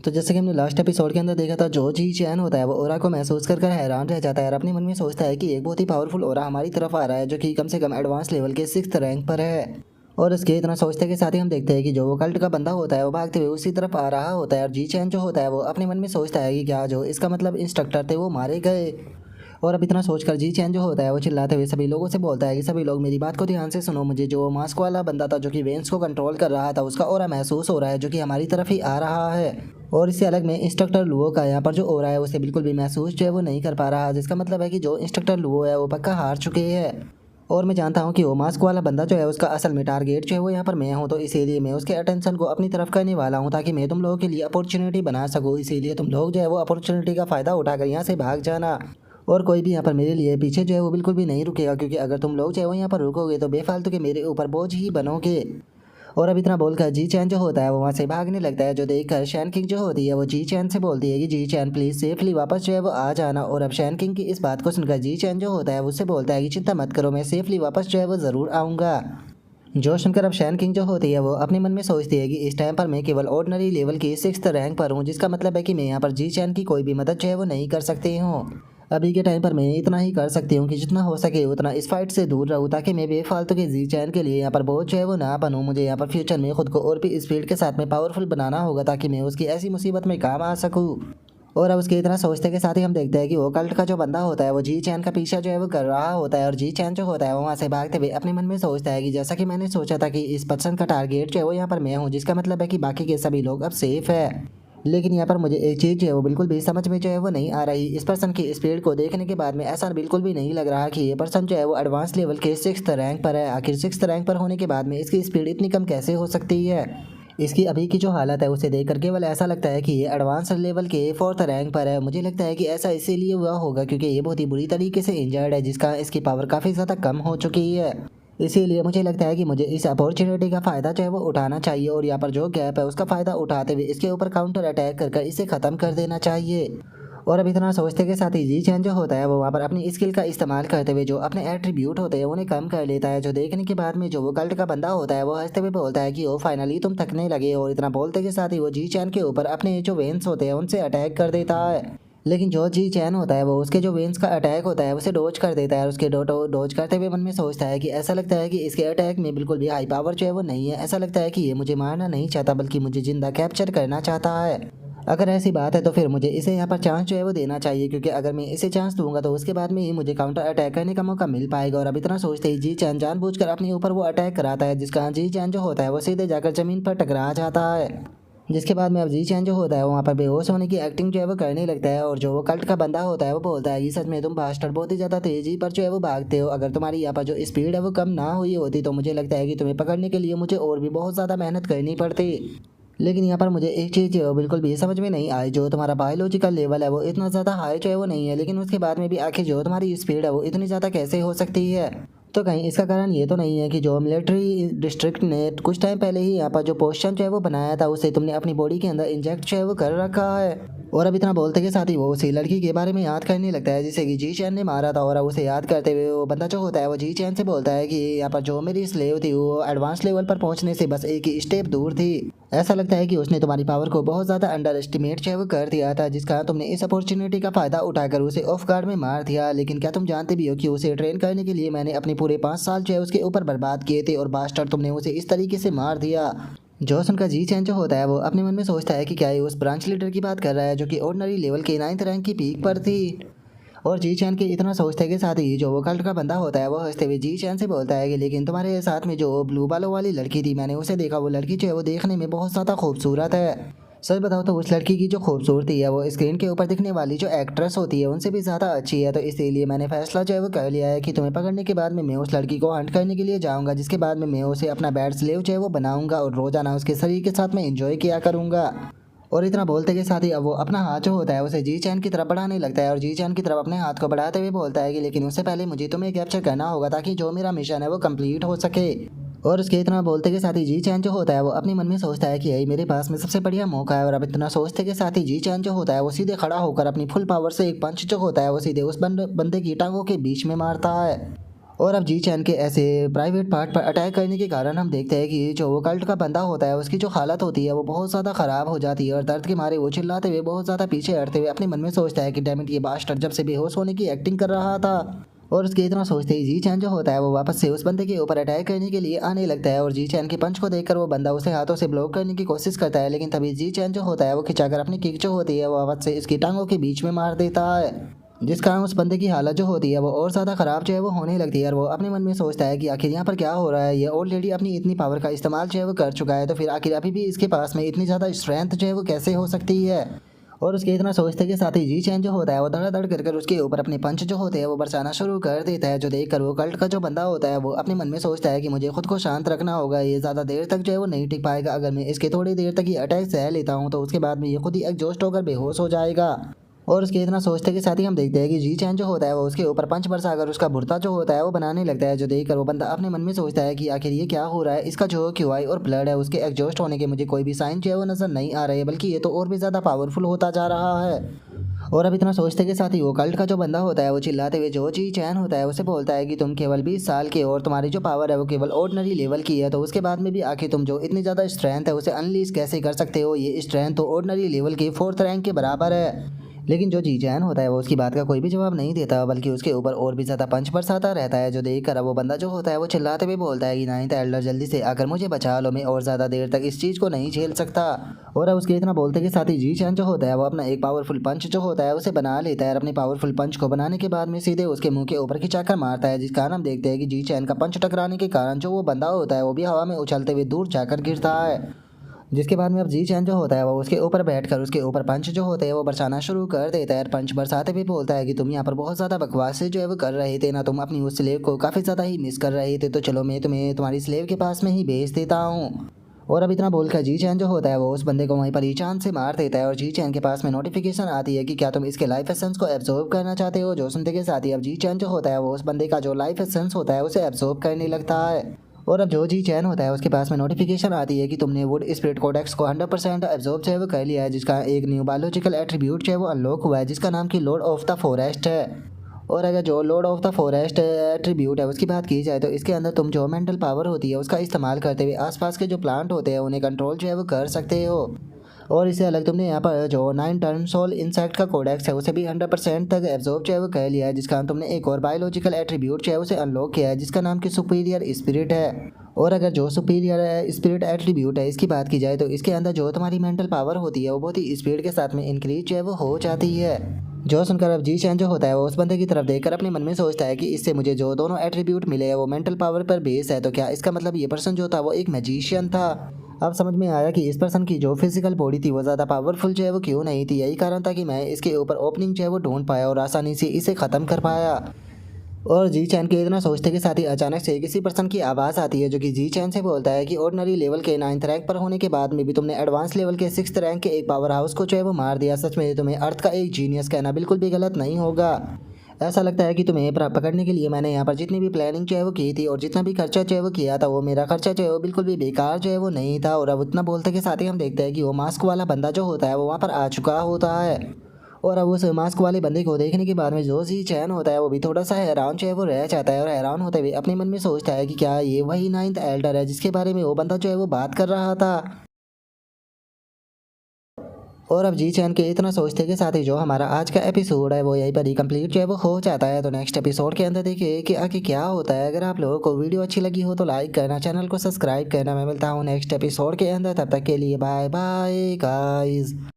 तो जैसे कि हमने लास्ट एपिसोड के अंदर देखा था, जो जी चैन होता है वो ओरा को महसूस कर हैरान रह जाता है और अपने मन में सोचता है कि एक बहुत ही पावरफुल ओरा हमारी तरफ आ रहा है, जो कि कम से कम एडवांस लेवल के 6th रैंक पर है। और इसके इतना सोचते के साथ ही हम देखते हैं कि जो वो कल्ट का बंदा होता है वो भागते हुए उसी तरफ आ रहा होता है और जी चैन जो होता है वो अपने मन में सोचता है कि क्या जो इसका मतलब इंस्ट्रक्टर थे वो मारे गए। और अब इतना सोचकर जी चैन जो होता है वो चिल्लाते हुए सभी लोगों से बोलता है कि सभी लोग मेरी बात को ध्यान से सुनो, मुझे जो मास्क वाला बंदा था जो कि वेंस को कंट्रोल कर रहा था उसका ओरा महसूस हो रहा है जो कि हमारी तरफ ही आ रहा है। और इससे अलग में इंस्ट्रक्टर लुओ का यहाँ पर जो ओरा है उसे बिल्कुल भी महसूस जो है वो नहीं कर पा रहा, जिसका मतलब है कि जो इंस्ट्रक्टर लुओ है वो पक्का हार चुके हैं। और मैं जानता हूँ कि वो मास्क वाला बंदा जो है उसका असल में टारगेट जो है वो यहाँ पर मैं हूँ, तो इसीलिए मैं उसके अटेंशन को अपनी तरफ करने वाला हूँ ताकि मैं तुम लोगों के लिए अपॉर्चुनिटी बना सकूँ। इसीलिए तुम लोग जो है वो अपॉर्चुनिटी का फ़ायदा उठाकर यहाँ से भाग जाना। और कोई भी यहाँ पर मेरे लिए पीछे जो है वो बिल्कुल भी नहीं रुकेगा, क्योंकि अगर तुम लोग जो है वो यहाँ पर रुकोगे तो बेफालतू के मेरे ऊपर बोझ ही बनोगे। और अब इतना बोलकर जी चैन जो होता है वो वहाँ से भागने लगता है, जो देखकर शैन किंग जो होती है वो जी चैन से बोलती है कि जी चैन प्लीज़ सेफली वापस जो है वो आ जाना। और अब शैन किंग की इस बात को सुनकर जी चैन जो होता है उससे बोलता है कि चिंता मत करो, मैं सेफली वापस जो है वो ज़रूर आऊँगा। जो सुनकर अब शैन किंग जो होती है वो अपने मन में सोचती है कि इस टाइम पर मैं केवल ऑर्डिनरी लेवल की 6th रैंक पर हूँ, जिसका मतलब है कि मैं यहाँ पर जी चैन की कोई भी मदद जो है वो नहीं कर सकती हूँ। अभी के टाइम पर मैं इतना ही कर सकती हूँ कि जितना हो सके उतना इस फाइट से दूर रहूँ, ताकि मैं बेफालतू के जी चैन के लिए यहाँ पर बोझ जो है वो ना बनूँ। मुझे यहाँ पर फ्यूचर में खुद को और भी इस फील्ड के साथ में पावरफुल बनाना होगा ताकि मैं उसकी ऐसी मुसीबत में काम आ सकूँ। और अब उसके इतना सोचते के साथ ही हम देखते हैं कि वो कल्ट का जो बंदा होता है वो जी चैन का पीछा जो है वो कर रहा होता है और जी चैन जो होता है वो वहाँ से भागते हुए अपने मन में सोचता है कि जैसा कि मैंने सोचा था कि इस पर्सन का टारगेट जो है वो यहाँ पर मैं हूँ, जिसका मतलब है कि बाकी के सभी लोग अब सेफ है। लेकिन यहाँ पर मुझे एक चीज़ जो है वो बिल्कुल भी समझ में जो है वो नहीं आ रही। इस पर्सन की स्पीड को देखने के बाद में ऐसा बिल्कुल भी नहीं लग रहा कि ये पर्सन जो है वो एडवांस लेवल के 6th रैंक पर है। आखिर 6th रैंक पर होने के बाद में इसकी स्पीड इतनी कम कैसे हो सकती है। इसकी अभी की जो हालत है उसे देख कर केवल ऐसा लगता है कि ये एडवांस लेवल के 4th रैंक पर है। मुझे लगता है कि ऐसा इसीलिए हुआ होगा क्योंकि ये बहुत ही बुरी तरीके से इंजर्ड है, जिसका इसकी पावर काफ़ी ज़्यादा कम हो चुकी है। इसीलिए मुझे लगता है कि मुझे इस अपॉर्चुनिटी का फ़ायदा जो है वो उठाना चाहिए और यहाँ पर जो गैप है उसका फ़ायदा उठाते हुए इसके ऊपर काउंटर अटैक कर इसे ख़त्म कर देना चाहिए। और अब इतना सोचते के साथ ही जी चैन जो होता है वो वहाँ पर अपनी स्किल का इस्तेमाल करते हुए जो अपने एट्रीब्यूट होते हैं उन्हें कम कर लेता है, जो देखने के बाद में जो वो कल्ट का बंदा होता है वो हंसते हुए बोलता है कि ओ फाइनली तुम थकने लगे। और इतना बोलते के साथ ही वो जी चैन के ऊपर अपने जो वेन्स होते हैं उनसे अटैक कर देता है। लेकिन जो जी चैन होता है वो उसके जो वेन्स का अटैक होता है उसे डोज कर देता है और उसके डोज करते हुए मन में सोचता है कि ऐसा लगता है कि इसके अटैक में बिल्कुल भी हाई पावर जो है वो नहीं है। ऐसा लगता है कि ये मुझे मारना नहीं चाहता बल्कि मुझे जिंदा कैप्चर करना चाहता है। अगर ऐसी बात है तो फिर मुझे इसे यहाँ पर चांस जो है वो देना चाहिए, क्योंकि अगर मैं इसे चांस दूंगा तो उसके बाद में ही मुझे काउंटर अटैक करने का मौका मिल पाएगा। और अब इतना सोचते ही जी चैन जानबूझकर अपने ऊपर वो अटैक कराता है, जिसका जी चैन जो होता है वो सीधे जाकर ज़मीन पर टकरा जाता है। जिसके बाद में अब जी चैन जो होता है वो वहाँ पर बेहोश होने की एक्टिंग जो है वो करने लगता है और जो वो कल्ट का बंदा होता है वो बोलता है कि सच में तुम बास्टर्ड बहुत ही ज़्यादा तेज़ी पर जो है वो भागते हो। अगर तुम्हारी यहाँ पर जो स्पीड है वो कम ना हुई होती तो मुझे लगता है कि तुम्हें पकड़ने के लिए मुझे और भी बहुत ज़्यादा मेहनत करनी पड़ती। लेकिन यहाँ पर मुझे एक चीज़ जो है वो बिल्कुल भी समझ में नहीं आई, जो तुम्हारा बायोलॉजिकल लेवल है वो इतना ज़्यादा हाई जो है वो नहीं है, लेकिन उसके बाद में भी आखिर जो तुम्हारी स्पीड है वो इतनी ज़्यादा कैसे हो सकती है। तो कहीं इसका कारण ये तो नहीं है कि जो मिलिट्री डिस्ट्रिक्ट ने कुछ टाइम पहले ही यहाँ पर जो पोस्शन जो है वो बनाया था उसे तुमने अपनी बॉडी के अंदर इंजेक्ट जो है वो कर रखा है। और अब इतना बोलते के साथ ही वो उसी लड़की के बारे में याद करने लगता है जिसे कि जी चैन ने मारा था। और अब उसे याद करते हुए वो बंदा जो होता है वो जी चैन से बोलता है कि यहाँ पर जो मेरी स्लेव थी वो एडवांस लेवल पर पहुंचने से बस एक ही स्टेप दूर थी। ऐसा लगता है कि उसने तुम्हारी पावर को बहुत ज़्यादा अंडर एस्टिमेट जो है वो कर दिया था, जिसका तुमने इस अपॉर्चुनिटी का फ़ायदा उठाकर उसे ऑफ गार्ड में मार दिया। लेकिन क्या तुम जानते भी हो कि उसे ट्रेन करने के लिए मैंने अपने पूरे 5 साल जो है उसके ऊपर बर्बाद किए थे और बास्टर्ड तुमने उसे इस तरीके से मार दिया। जो सुनकर जी चैन जो होता है वो अपने मन में सोचता है कि क्या ये उस ब्रांच लीडर की बात कर रहा है जो कि ऑर्डिनरी लेवल के 9th रैंक की पीक पर थी। और जी चैन के इतना सोचते के साथ ही जो वो कल्ट का बंदा होता है वो हंसते हुए जी चैन से बोलता है कि लेकिन तुम्हारे साथ में जो ब्लू बालों वाली लड़की थी मैंने उसे देखा, वो लड़की जो है वो देखने में बहुत ज़्यादा खूबसूरत है। सच बताओ तो उस लड़की की जो खूबसूरती है वो स्क्रीन के ऊपर दिखने वाली जो एक्ट्रेस होती है उनसे भी ज़्यादा अच्छी है। तो इसीलिए मैंने फैसला जो है वो कर लिया है कि तुम्हें पकड़ने के बाद में मैं उस लड़की को हंट करने के लिए जाऊँगा, जिसके बाद में मैं उसे अपना बैड स्लेव जो है वो बनाऊँगा और रोज़ाना उसके शरीर के साथ में इंजॉय किया करूँगा। और इतना बोलते के साथ ही अब वो अपना हाथ जो होता है उसे जी चैन की तरफ बढ़ाने लगता है और जी चैन की तरफ अपने हाथ को बढ़ाते हुए बोलता है कि लेकिन उससे पहले मुझे तुम्हें कैप्चर करना होगा ताकि जो मेरा मिशन है वो कंप्लीट हो सके। और उसके इतना बोलते के साथ ही जी चैन जो होता है वो अपने मन में सोचता है कि यही मेरे पास में सबसे बढ़िया मौका है। और अब इतना सोचते के साथ ही जी चैन जो होता है वो सीधे खड़ा होकर अपनी फुल पावर से एक पंच जो होता है वो सीधे उस बंदे की टांगों के बीच में मारता है। और अब जी चैन के ऐसे प्राइवेट पार्ट पर अटैक करने के कारण हम देखते हैं कि जो वो कल्ट का बंदा होता है उसकी जो हालत होती है वो बहुत ज़्यादा ख़राब हो जाती है और दर्द के मारे वो चिल्लाते हुए बहुत ज़्यादा पीछे हटते हुए अपने मन में सोचता है कि डैमिट ये बास्टर्ड जब से बेहोश होने की एक्टिंग कर रहा था। और उसके इतना सोचते ही जी चैन जो होता है वो वापस से उस बंदे के ऊपर अटैक करने के लिए आने लगता है और जी चैन के पंच को देखकर वो बंदा उसे हाथों से ब्लॉक करने की कोशिश करता है, लेकिन तभी जी चैन जो होता है वो खिंचाकर अपनी किक जो होती है वो वापस से इसकी टांगों के बीच में मार देता है, जिस कारण उस बंदे की हालत जो होती है वो और ज़्यादा ख़राब जो है वो होने लगती है और वो अपने मन में सोचता है कि आखिर यहाँ पर क्या हो रहा है, ये ऑलरेडी अपनी इतनी पावर का इस्तेमाल जो है वो कर चुका है, तो फिर आखिर अभी भी इसके पास में इतनी ज़्यादा स्ट्रेंथ जो है वो कैसे हो सकती है। और उसके इतना सोचते के साथ ही जी चैन जो होता है वो धड़ाधड़ कर उसके ऊपर अपने पंच जो होते हैं वो बरसाना शुरू कर देता है, जो देखकर वो कल्ट का जो बंदा होता है वो अपने मन में सोचता है कि मुझे खुद को शांत रखना होगा, ये ज़्यादा देर तक जो है वो नहीं टिक पाएगा, अगर मैं इसके थोड़ी देर तक ही अटैक सह लेता हूँ तो उसके बाद में ये खुद ही एग्जॉस्ट होकर बेहोश हो जाएगा। और उसके इतना सोचते के साथ ही हम देखते हैं कि जी चैन जो होता है वो उसके ऊपर पंच बरसाकर उसका भुर्ता जो होता है वो बनाने लगता है, जो देखकर वो बंदा अपने मन में सोचता है कि आखिर ये क्या हो रहा है, इसका जो क्यूआई और ब्लड है उसके एग्जॉस्ट होने के मुझे कोई भी साइन जो है वो नज़र नहीं आ रहे है, बल्कि ये तो और भी ज़्यादा पावरफुल होता जा रहा है। और अब इतना सोचते के साथ ही वो कल्ट का जो बंदा होता है वो चिल्लाते हुए जो जी चैन होता है उसे बोलता है कि तुम केवल 20 साल के और तुम्हारी जो पावर है वो केवल ऑर्डिनरी लेवल की है, तो उसके बाद में भी आखिर तुम जो इतनी ज़्यादा स्ट्रेंथ है उसे अनलीज कैसे कर सकते हो, ये स्ट्रेंथ तो ऑर्डिनरी लेवल के 4th रैंक के बराबर है। लेकिन जो जी चैन होता है वो उसकी बात का कोई भी जवाब नहीं देता, बल्कि उसके ऊपर और भी ज़्यादा पंच बरसाता रहता है, जो देख कर अब वो बंदा जो होता है वो चिल्लाते हुए बोलता है कि नाइन्थ एल्डर जल्दी से आकर मुझे बचा लो, मैं और ज़्यादा देर तक इस चीज़ को नहीं झेल सकता। और अब उसके इतना बोलते के साथ ही जी चैन जो होता है वो अपना एक पावरफुल पंच जो होता है उसे बना लेता है और अपने पावरफुल पंच को बनाने के बाद में सीधे उसके मुंह के ऊपर खिंचाकर मारता है, जिस कारण हम देखते हैं कि जी चैन का पंच टकराने के कारण जो वो बंदा होता है वो भी हवा में उछलते हुए दूर जाकर गिरता है, जिसके बाद में अब जी चैन जो होता है वो उसके ऊपर बैठकर उसके ऊपर पंच जो होते हैं वो बरसाना शुरू कर देता है। पंच बरसाते भी बोलता है कि तुम यहाँ पर बहुत ज़्यादा बकवास से जो है वो कर रहे थे ना, तुम अपनी उस स्लेव को काफ़ी ज़्यादा ही मिस कर रहे थे, तो चलो मैं तुम्हें तुम्हारी स्लेव के पास में ही भेज देता हूँ। और अब इतना बोलकर जी चैन जो होता है वो उस बंदे को वहीं पर ही चांद से मार देता है और जी चैन के पास में नोटिफिकेशन आती है कि क्या तुम इसके लाइफ एसेंस को एब्जॉर्ब करना चाहते हो, जो सुनते के साथ ही अब जी चैन जो होता है वो उस बंदे का जो लाइफ एसेंस होता है उसे एब्जॉर्ब करने लगता है। और अब जो जी चैन होता है उसके पास में नोटिफिकेशन आती है कि तुमने वुड स्पिरिट कोडेक्स को 100% एब्जॉर्ब जो है वो कर लिया है, जिसका एक न्यू बायोलॉजिकल एट्रीब्यूट जो है वो अनलॉक हुआ है, जिसका नाम कि लॉर्ड ऑफ द फॉरेस्ट है। और अगर जो Lord of the forest attribute है उसकी बात की जाए तो इसके अंदर तुम जो मेंटल पावर होती है उसका इस्तेमाल करते हुए आसपास के जो प्लांट होते हैं उन्हें कंट्रोल जो है वो कर सकते हो। और इससे अलग तुमने यहाँ पर जो 9 टर्न सोल इंसेक्ट का कोडेक्स है उसे भी 100% तक एब्जॉर्ब जो है वो कर लिया है, जिसका तुमने एक और बायोलॉजिकल एट्रीब्यूट जो है उसे अनलॉक किया है, जिसका नाम कि सुपीरियर स्पिरिट है। और अगर जो सुपीरियर स्पिरिट एट्रीब्यूट है इसकी बात की जाए तो इसके अंदर जो तुम्हारी मेंटल पावर होती है वो बहुत ही स्पीड के साथ में इंक्रीज जो है वो हो जाती है। जो सुनकर अब जी चैन जो होता है वो उस बंदे की तरफ देखकर अपने मन में सोचता है कि इससे मुझे जो दोनों एट्रीब्यूट मिले हैं वो मेंटल पावर पर बेस है, तो क्या इसका मतलब ये पर्सन जो था वो एक मैजिशियन था। अब समझ में आया कि इस पर्सन की जो फिजिकल बॉडी थी वो ज़्यादा पावरफुल जो है वो क्यों नहीं थी, यही कारण था कि मैं इसके ऊपर ओपनिंग जो है वो ढूंढ पाया और आसानी से इसे ख़त्म कर पाया। और जी चैन के इतना सोचते के साथ ही अचानक से किसी पर्सन की आवाज़ आती है, जो कि जी चैन से बोलता है कि ऑर्डिनरी लेवल के 9th रैंक पर होने के बाद में भी तुमने एडवांस लेवल के 6th रैंक के एक पावर हाउस को जो है वो मार दिया, सच में तुम्हें अर्थ का एक जीनियस कहना बिल्कुल भी गलत नहीं होगा। ऐसा लगता है कि तुम्हें पकड़ने के लिए मैंने यहाँ पर जितनी भी प्लानिंग जो है वो की थी और जितना भी खर्चा जो है वो किया था वो मेरा खर्चा जो है वो बिल्कुल भी बेकार जो है वो नहीं था। और अब उतना बोलते के साथ ही हम देखते हैं कि वो मास्क वाला बंदा जो होता है वो वहाँ पर आ चुका होता है। और अब उस मास्क वाले बंदे को देखने के बाद में जो जी चैन होता है वो भी थोड़ा सा हैरान जो है वो रह जाता है और हैरान होते हुए अपने मन में सोचता है कि क्या ये वही 9th एल्डर है जिसके बारे में वो बंदा जो है वो बात कर रहा था। और अब जी चैन के इतना सोचते के साथ ही जो हमारा आज का एपिसोड है वो यहीं पर ही कंप्लीट जो है वो हो जाता है। तो नेक्स्ट एपिसोड के अंदर देखिए कि आगे क्या होता है। अगर आप लोगों को वीडियो अच्छी लगी हो तो लाइक करना, चैनल को सब्सक्राइब करना। मैं मिलता हूँ नेक्स्ट एपिसोड के अंदर, तब तक के लिए बाय बाय गाइस।